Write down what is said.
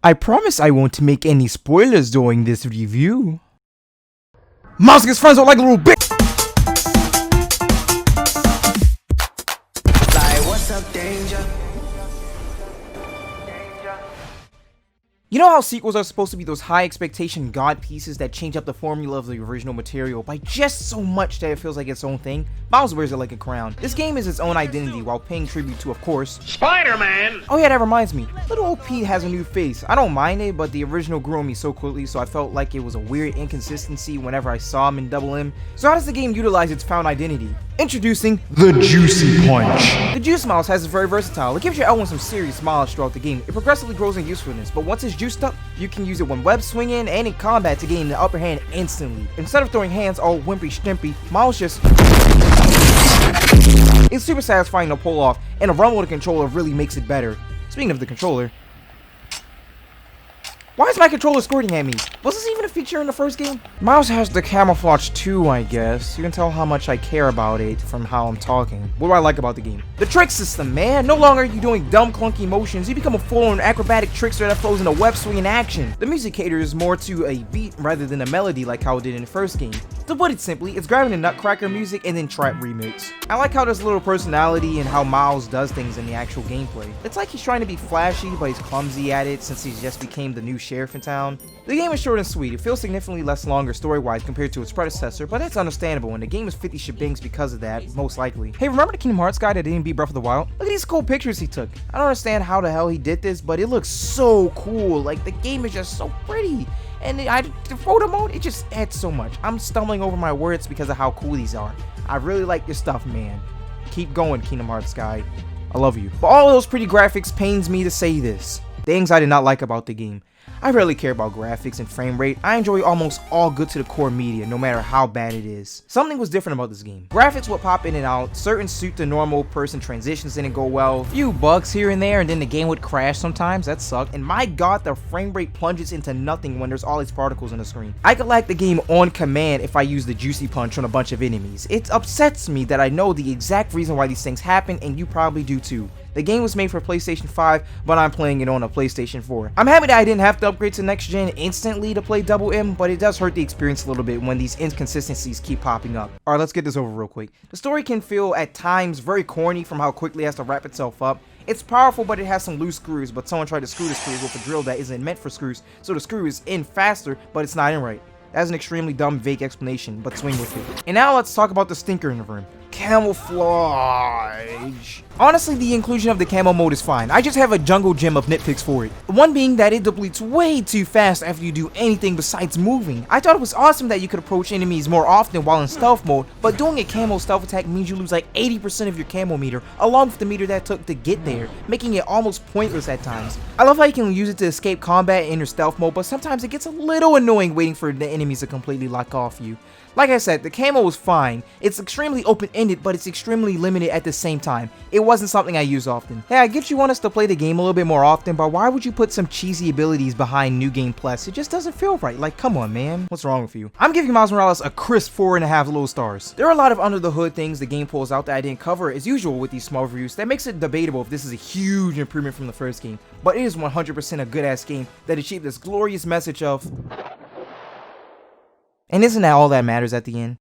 I promise I won't make any spoilers during this review. Miles gets friends with like a little bitch. Like, what's up, danger? You know how sequels are supposed to be those high expectation god pieces that change up the formula of the original material by just so much that it feels like its own thing? Miles wears it like a crown. This game is its own identity while paying tribute to, of course, Spider-Man! Oh yeah, that reminds me. Little old Pete has a new face. I don't mind it, but the original grew on me so quickly, so I felt like it was a weird inconsistency whenever I saw him in Double M. So how does the game utilize its found identity? Introducing the Juicy Punch. The Juice Miles has is very versatile. It gives your L1 some serious mileage throughout the game. It progressively grows in usefulness, but once it's juiced up, you can use it when web swinging and in combat to gain the upper hand instantly. Instead of throwing hands all wimpy stimpy, Miles just... It's super satisfying to pull off, and a run with the controller really makes it better. Speaking of the controller, why is my controller squirting at me? Was this even a feature in the first game? Miles has the camouflage too, I guess. You can tell how much I care about it from how I'm talking. What do I like about the game? The trick system, man. No longer are you doing dumb, clunky motions. You become a full-on acrobatic trickster that flows into web swinging action. The music caters more to a beat rather than a melody like how it did in the first game. To put it simply, it's grabbing the Nutcracker music and then trap remix. I like how there's a little personality and how Miles does things in the actual gameplay. It's like he's trying to be flashy, but he's clumsy at it since he just became the new sheriff in town. The game is short and sweet. It feels significantly less longer story-wise compared to its predecessor, but that's understandable, and the game is 50 shebangs because of that, most likely. Hey, remember the Kingdom Hearts guy that didn't beat Breath of the Wild? Look at these cool pictures he took. I don't understand how the hell he did this, but it looks so cool. Like, the game is just so pretty. And the photo mode, it just adds so much. I'm stumbling over my words because of how cool these are. I really like your stuff, man. Keep going, Kingdom Hearts guy. I love you. But all of those pretty graphics pains me to say this. Things I did not like about the game. I rarely care about graphics and frame rate. I enjoy almost all good to the core media, no matter how bad it is. Something was different about this game. Graphics would pop in and out, certain suit the normal person transitions didn't go well, few bugs here and there, and then the game would crash sometimes, that sucked, and my god, the frame rate plunges into nothing when there's all these particles on the screen. I could lag the game on command if I use the Juicy Punch on a bunch of enemies. It upsets me that I know the exact reason why these things happen, and you probably do too. The game was made for PlayStation 5, but I'm playing it on a PlayStation 4. I'm happy that I didn't have to upgrade to next gen instantly to play Double M, but it does hurt the experience a little bit when these inconsistencies keep popping up. Alright, let's get this over real quick. The story can feel at times very corny from how quickly it has to wrap itself up. It's powerful, but it has some loose screws, but someone tried to screw the screws with a drill that isn't meant for screws, so the screw is in faster, but it's not in right. That's an extremely dumb, vague explanation, but swing with it. And now let's talk about the stinker in the room. Camouflage. Honestly, the inclusion of the camo mode is fine. I just have a jungle gym of nitpicks for it. One being that it depletes way too fast after you do anything besides moving. I thought it was awesome that you could approach enemies more often while in stealth mode, but doing a camo stealth attack means you lose like 80% of your camo meter, along with the meter that took to get there, making it almost pointless at times. I love how you can use it to escape combat in your stealth mode, but sometimes it gets a little annoying waiting for the enemies to completely lock off you. Like I said, the camo is fine. It's extremely open-ended, but it's extremely limited at the same time. It wasn't something I use often. Hey, I get you want us to play the game a little bit more often, but why would you put some cheesy abilities behind New Game Plus? It just doesn't feel right. Like, come on, man. What's wrong with you? I'm giving Miles Morales a crisp 4.5 little stars. There are a lot of under-the-hood things the game pulls out that I didn't cover as usual with these small reviews that makes it debatable if this is a huge improvement from the first game, but it is 100% a good-ass game that achieved this glorious message of... And isn't that all that matters at the end?